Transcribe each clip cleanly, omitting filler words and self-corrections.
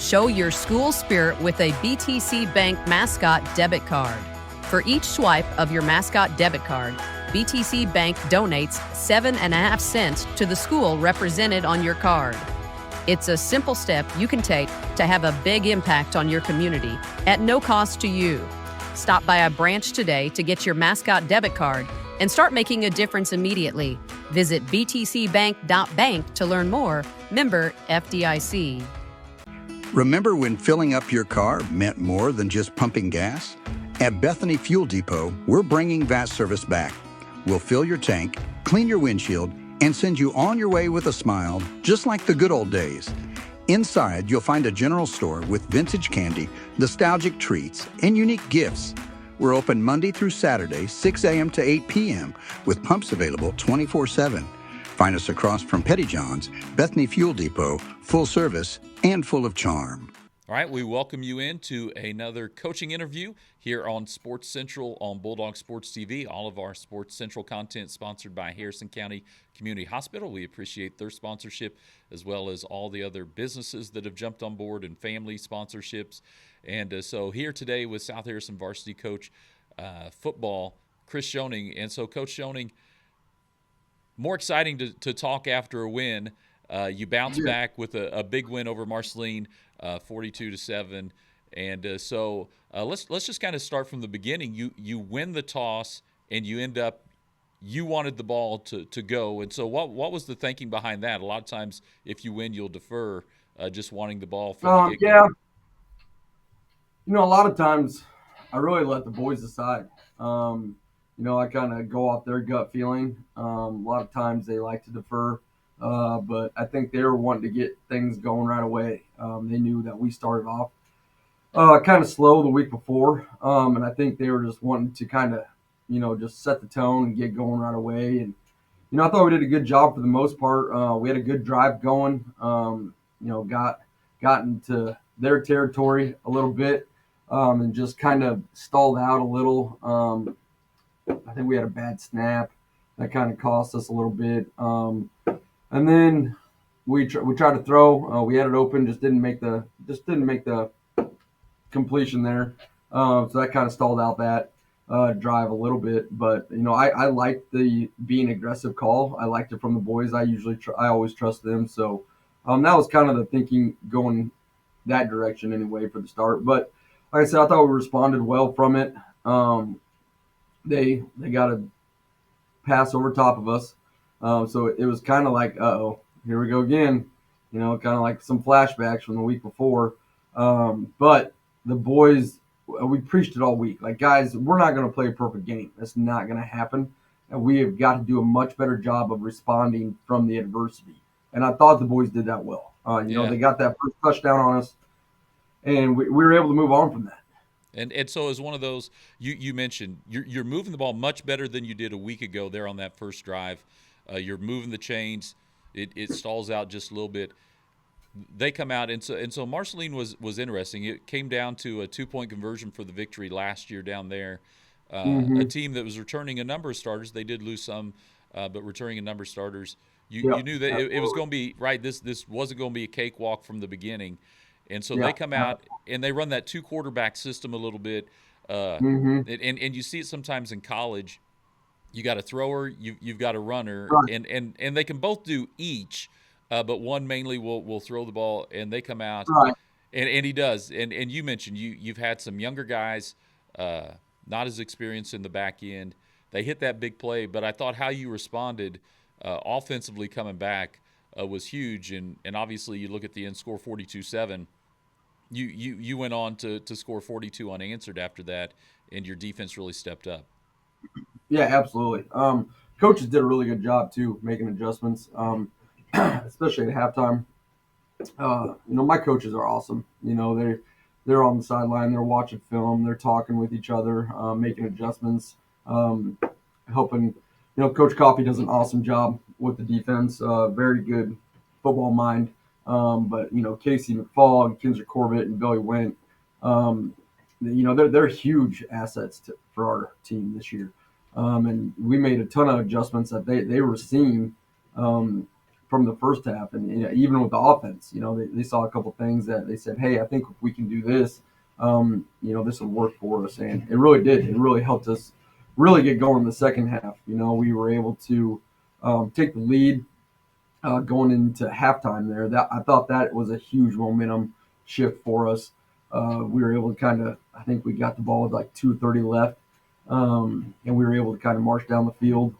Show your school spirit with a BTC Bank Mascot Debit Card. For each swipe of your Mascot Debit Card, BTC Bank donates 7.5 cents to the school represented on your card. It's a simple step you can take to have a big impact on your community at no cost to you. Stop by a branch today to get your Mascot Debit Card and start making a difference immediately. Visit btcbank.bank to learn more. Member FDIC. Remember when filling up your car meant more than just pumping gas? At Bethany Fuel Depot, we're bringing that service back. We'll fill your tank, clean your windshield, and send you on your way with a smile, just like the good old days. Inside, you'll find a general store with vintage candy, nostalgic treats, and unique gifts. We're open Monday through Saturday, 6 a.m. to 8 p.m., with pumps available 24/7. Find us across from Petty John's, Bethany Fuel Depot, full service and full of charm. All right, we welcome you into another coaching interview here on Sports Central on Bulldog Sports TV. All of our Sports Central content sponsored by Harrison County Community Hospital. We appreciate their sponsorship, as well as all the other businesses that have jumped on board and family sponsorships. And so here today with South Harrison varsity coach football, Chris Schoning. And so, Coach Schoning, more exciting to talk after a win. You bounce back with a big win over Marceline, 42-7, and so let's just kind of start from the beginning. You win the toss, and you wanted the ball to go, and so what was the thinking behind that? A lot of times, if you win, you'll defer, just wanting the ball from the get-go. A lot of times I really let the boys decide. I kind of go off their gut feeling. A lot of times they like to defer. But I think they were wanting to get things going right away. They knew that we started off kind of slow the week before, and I think they were just wanting to kind of, just set the tone and get going right away. And I thought we did a good job for the most part. We had a good drive going. Got into their territory a little bit, and just kind of stalled out a little. I think we had a bad snap that kind of cost us a little bit. And then we tried to throw. We had it open, just didn't make the completion there. So that kind of stalled out that drive a little bit. But I liked the being aggressive call. I liked it from the boys. I always trust them. So that was kind of the thinking going that direction anyway for the start. But like I said, I thought we responded well from it. They got a pass over top of us. So it was kind of like, uh-oh, here we go again, kind of like some flashbacks from the week before. But the boys, we preached it all week. Like, guys, we're not going to play a perfect game. That's not going to happen. And we have got to do a much better job of responding from the adversity. And I thought the boys did that well. They got that first touchdown on us, and we were able to move on from that. And so as one of those, you mentioned, you're moving the ball much better than you did a week ago there on that first drive. You're moving the chains. It stalls out just a little bit. They come out, and so Marceline was interesting. It came down to a 2-point conversion for the victory last year down there. A team that was returning a number of starters. They did lose some, but returning a number of starters. You knew that it was going to be right. This wasn't going to be a cakewalk from the beginning, and so they come out and they run that 2-quarterback system a little bit. And you see it sometimes in college. You got a thrower, you've got a runner, right. and they can both do each, but one mainly will throw the ball, and they come out, right. and he does. And you mentioned you've had some younger guys, not as experienced in the back end. They hit that big play, but I thought how you responded offensively coming back was huge, and obviously you look at the end score 42-7. You went on to score 42 unanswered after that, and your defense really stepped up. Yeah, absolutely. Coaches did a really good job too, making adjustments, especially at halftime. My coaches are awesome. They're on the sideline, they're watching film, they're talking with each other, making adjustments, helping. Coach Coffey does an awesome job with the defense. Very good football mind. But Casey McFall, Kinzer Corbett, and Billy Went, they're huge assets for our team this year. And we made a ton of adjustments that they were seeing from the first half, and even with the offense, they saw a couple things that they said, hey, I think if we can do this, this will work for us, and it really did. It really helped us really get going in the second half. We were able to take the lead going into halftime there. That I thought that was a huge momentum shift for us. We were able to I think we got the ball with like 2:30 left, and we were able to kind of march down the field.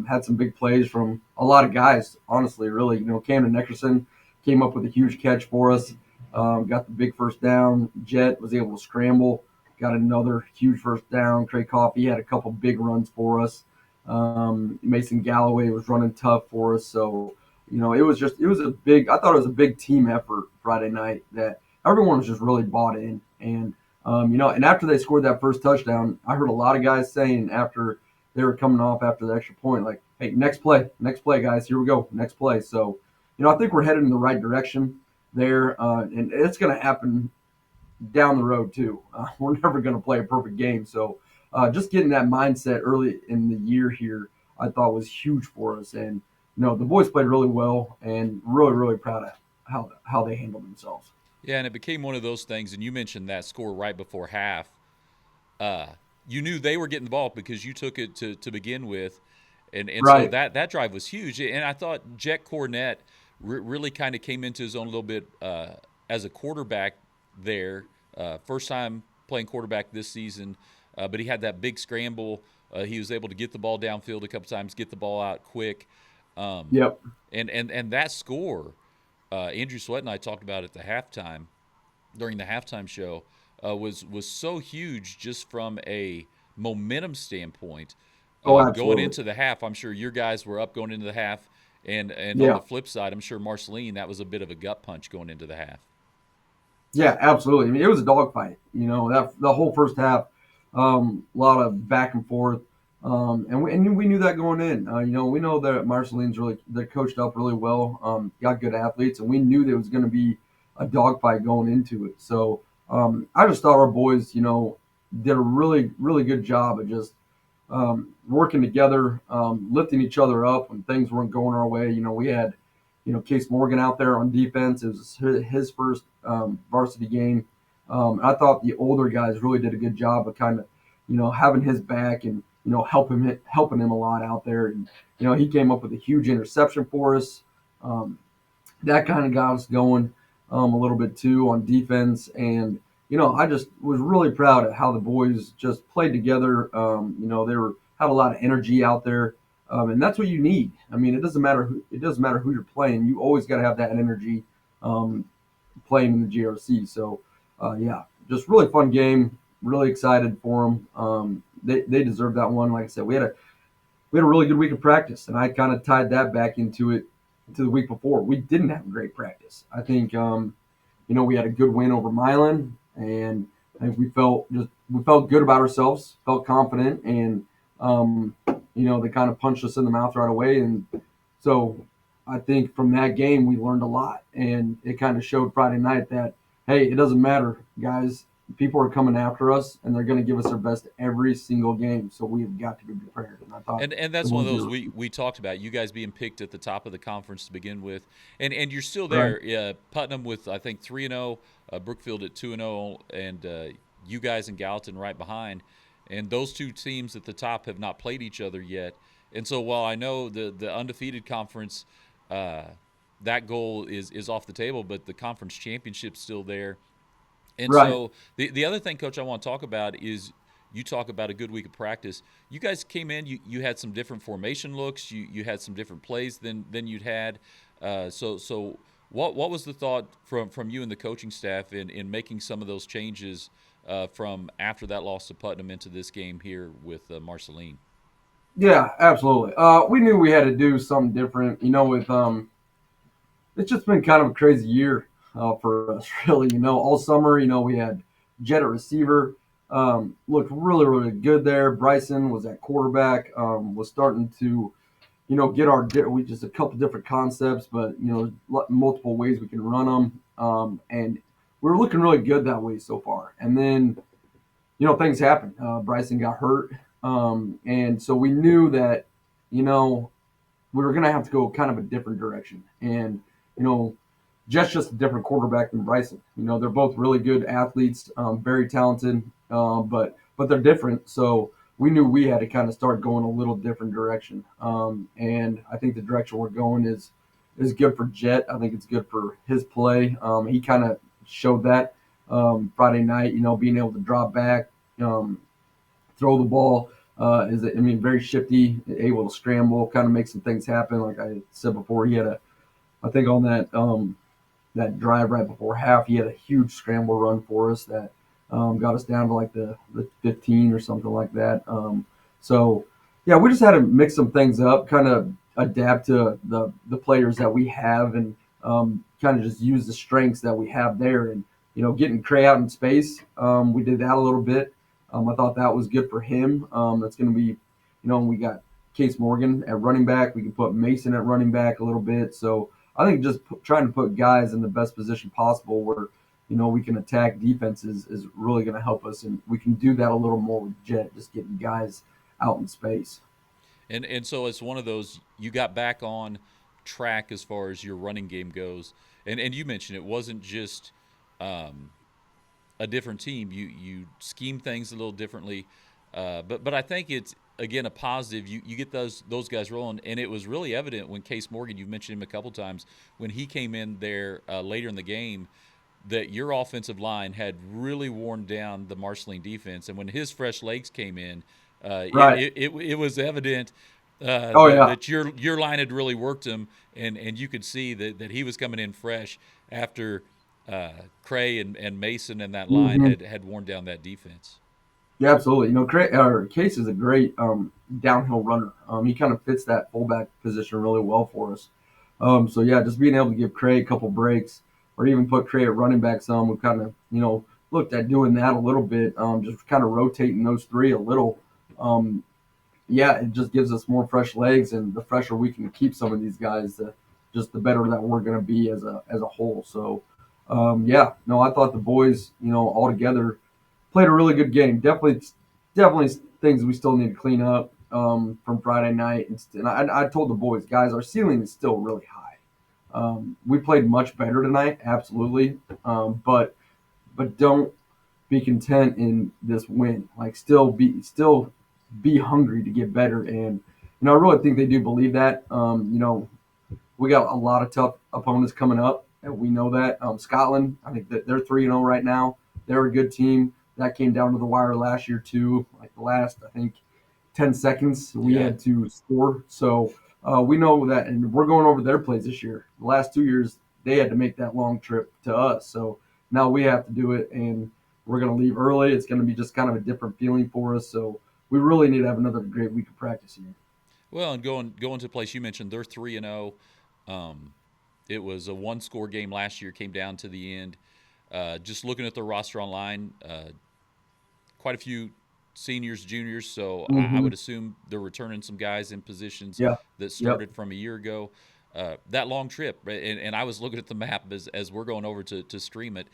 Had some big plays from a lot of guys, honestly, really. Camden Nickerson came up with a huge catch for us, got the big first down. Jet was able to scramble, got another huge first down. Trey Coffey had a couple big runs for us. Mason Galloway was running tough for us. So, I thought it was a big team effort Friday night that everyone was just really bought in. And, and after they scored that first touchdown, I heard a lot of guys saying after they were coming off after the extra point, like, hey, next play, guys, here we go, next play. So, I think we're headed in the right direction there. And it's going to happen down the road too. We're never going to play a perfect game. So just getting that mindset early in the year here, I thought was huge for us. And, the boys played really well, and really, really proud of how they handled themselves. Yeah, and it became one of those things, and you mentioned that score right before half. You knew they were getting the ball because you took it to begin with, and Right. so that drive was huge. And I thought Jet Cornett really kind of came into his own a little bit as a quarterback there. First time playing quarterback this season, but he had that big scramble. He was able to get the ball downfield a couple times, get the ball out quick. Yep. And that score, Andrew Sweat and I talked about at the halftime, during the halftime show, was so huge just from a momentum standpoint. Going Absolutely. into the half, I'm sure your guys were up going into the half, and Yeah. on the flip side, I'm sure Marceline, that was a bit of a gut punch going into the half. Yeah, absolutely. I mean, it was a dogfight. That the whole first half, a lot of back and forth, and we knew that going in. We know that Marceline's they're coached up really well, got good athletes, and we knew there was going to be a dogfight going into it. So I just thought our boys, did a really really good job of just working together, lifting each other up when things weren't going our way. We had Case Morgan out there on defense. It was his first varsity game. I thought the older guys really did a good job of kind of, having his back and, helping him a lot out there. And, he came up with a huge interception for us. That kind of got us going a little bit too on defense. And, I just was really proud of how the boys just played together. They had a lot of energy out there. And that's what you need. I mean, it doesn't matter who you're playing. You always got to have that energy playing in the GRC. So, just really fun game. Really excited for them. They deserve that one. Like I said, we had a really good week of practice, and I kind of tied that back into the week before. We didn't have a great practice. I think we had a good win over Milan, and I think we felt good about ourselves, felt confident, and they kind of punched us in the mouth right away. And so I think from that game, we learned a lot. And it kind of showed Friday night that, hey, it doesn't matter, guys. People are coming after us, and they're going to give us their best every single game. So we have got to be prepared. And I thought, and that's one of those we talked about. You guys being picked at the top of the conference to begin with, and you're still there. Right. Putnam with, I think, 3-0, Brookfield at 2-0, and you guys and Gallatin right behind. And those two teams at the top have not played each other yet. And so while I know the undefeated conference, that goal is off the table, but the conference championship's still there. And Right. so the other thing, Coach, I want to talk about is you talk about a good week of practice. You guys came in, you had some different formation looks, you had some different plays than you'd had. So what was the thought from you and the coaching staff in making some of those changes from after that loss to Putnam into this game here with Marceline? Yeah, absolutely. We knew we had to do something different. With it's just been kind of a crazy year for us, really. All summer, we had Jet at receiver, looked really, really good there. Bryson was at quarterback, was starting to, we just a couple different concepts, but multiple ways we can run them, and we were looking really good that way so far. And then, things happened. Bryson got hurt, and so we knew that, we were going to have to go kind of a different direction. And, you know, just a different quarterback than Bryson. You know, they're both really good athletes, very talented, but they're different. So we knew we had to kind of start going a little different direction. And I think the direction we're going is good for Jet. I think it's good for his play. He kind of showed that Friday night. You know, being able to drop back, throw the ball. Very shifty, able to scramble, kind of make some things happen. Like I said before, he had I think on that drive right before half, he had a huge scramble run for us that got us down to like the 15 or something like that. So, yeah, we just had to mix some things up, kind of adapt to the players that we have, and kind of just use the strengths that we have there. And, you know, getting Cray out in space, we did that a little bit. I thought that was good for him. That's going to be, you know, we got Case Morgan at running back. We can put Mason at running back a little bit. So I think just trying to put guys in the best position possible where, you know, we can attack defenses is really going to help us. And we can do that a little more with Jet, just getting guys out in space. And so it's one of those, you got back on track as far as your running game goes. And you mentioned it wasn't just a different team. You scheme things a little differently. But I think it's, again, a positive. You get those guys rolling, and it was really evident when Case Morgan, you've mentioned him a couple times, when he came in there later in the game, that your offensive line had really worn down the Marceline defense. And when his fresh legs came in, Right. it was evident Oh, yeah. that your line had really worked him, and you could see that he was coming in fresh after Cray and Mason and that line had worn down that defense. Yeah, absolutely. You know, Case is a great downhill runner. He kind of fits that fullback position really well for us. So yeah, just being able to give Cray a couple breaks, or even put Cray at running back some, we kind of, you know, looked at doing that a little bit, just kind of rotating those three a little. Um, yeah, it just gives us more fresh legs, and the fresher we can keep some of these guys, just the better that we're going to be as a whole. So yeah, no, I thought the boys, you know, all together played a really good game. Definitely things we still need to clean up from Friday night. And I told the boys, guys, our ceiling is still really high. We played much better tonight, absolutely, but don't be content in this win. Like still be hungry to get better. And you know, I really think they do believe that. You know, we got a lot of tough opponents coming up, and we know that. Scotland, I think that they're 3-0 right now. They're a good team. That came down to the wire last year too. Like the last, I think, 10 seconds we had to score. So we know that, and we're going over their plays this year. The last 2 years, they had to make that long trip to us. So now we have to do it, and we're going to leave early. It's going to be just kind of a different feeling for us. So we really need to have another great week of practice here. Well, and going to a place you mentioned, they're 3-0. It was a one-score game last year, came down to the end. Just looking at the roster online, quite a few seniors, juniors, so I would assume they're returning some guys in positions that started from a year ago. That long trip, and I was looking at the map as we're going over to stream it.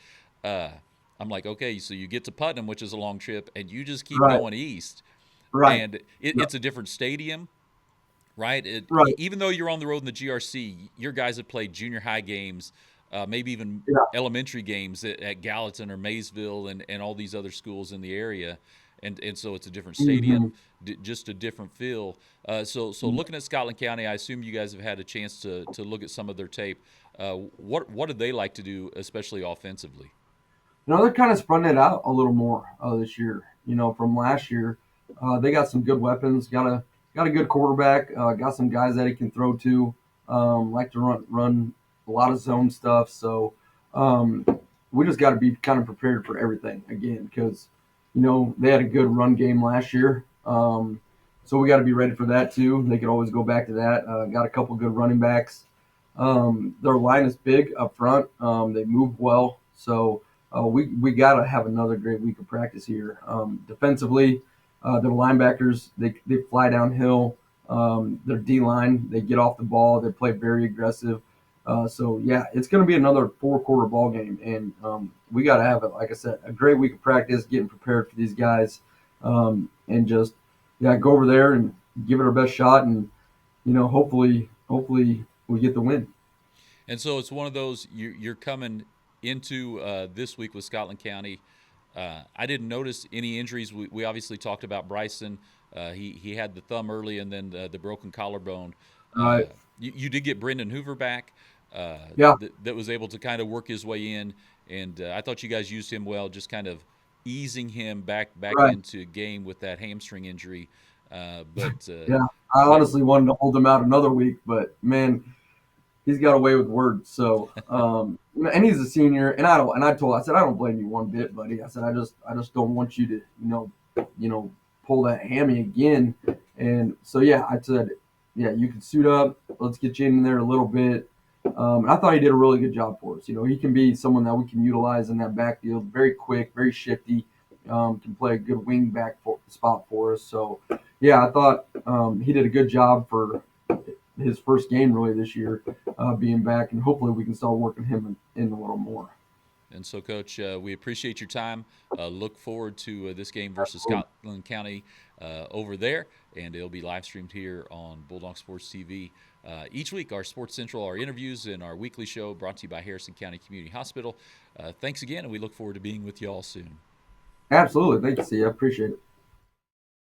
I'm like, okay, so you get to Putnam, which is a long trip, and you just keep going east. Right. And it's a different stadium, right? Right. Even though you're on the road in the GRC, your guys have played junior high games, maybe even elementary games at Gallatin or Maysville and all these other schools in the area. And so it's a different stadium, just a different feel. So looking at Scotland County, I assume you guys have had a chance to look at some of their tape. What do they like to do, especially offensively? You know, they're kind of spreading it out a little more this year. You know, from last year, they got some good weapons. Got a good quarterback. Got some guys that he can throw to. Like to run a lot of zone stuff. So we just got to be kind of prepared for everything again, because you know they had a good run game last year. So we got to be ready for that too. They can always go back to that. Got a couple good running backs. Their line is big up front. They move well. So we got to have another great week of practice here. Defensively, their linebackers, they fly downhill. Their D-line, they get off the ball. They play very aggressive. So, yeah, it's going to be another four-quarter ball game. And we got to have, like I said, a great week of practice, getting prepared for these guys, and just, go over there and give it our best shot and hopefully we get the win. And so it's one of those you're coming into this week with Scotland County. I didn't notice any injuries. We obviously talked about Bryson. He had the thumb early and then the broken collarbone. Uh, You did get Brendan Hoover back. yeah, That was able to kind of work his way in, and I thought you guys used him well, just kind of easing him back right. into game with that hamstring injury. But Yeah, I but honestly wanted to hold him out another week, but man, he's got away with words. So, and he's a senior, and I said, I don't blame you one bit, buddy. I said, I just don't want you to, pull that hammy again. And so, yeah, I said, yeah, you can suit up. Let's get you in there a little bit. And I thought he did a really good job for us. He can be someone that we can utilize in that backfield. Very quick, very shifty. Can play a good wing back spot for us. So, yeah, I thought he did a good job for his first game really this year, being back, and hopefully we can start working him in a little more. And so, Coach, we appreciate your time. Look forward to this game versus Absolutely. Scotland County over there, and it'll be live streamed here on Bulldog Sports TV. Each week, our Sports Central, our interviews, and our weekly show brought to you by Harrison County Community Hospital. Thanks again, and we look forward to being with you all soon. Absolutely. Thank you, C. I appreciate it.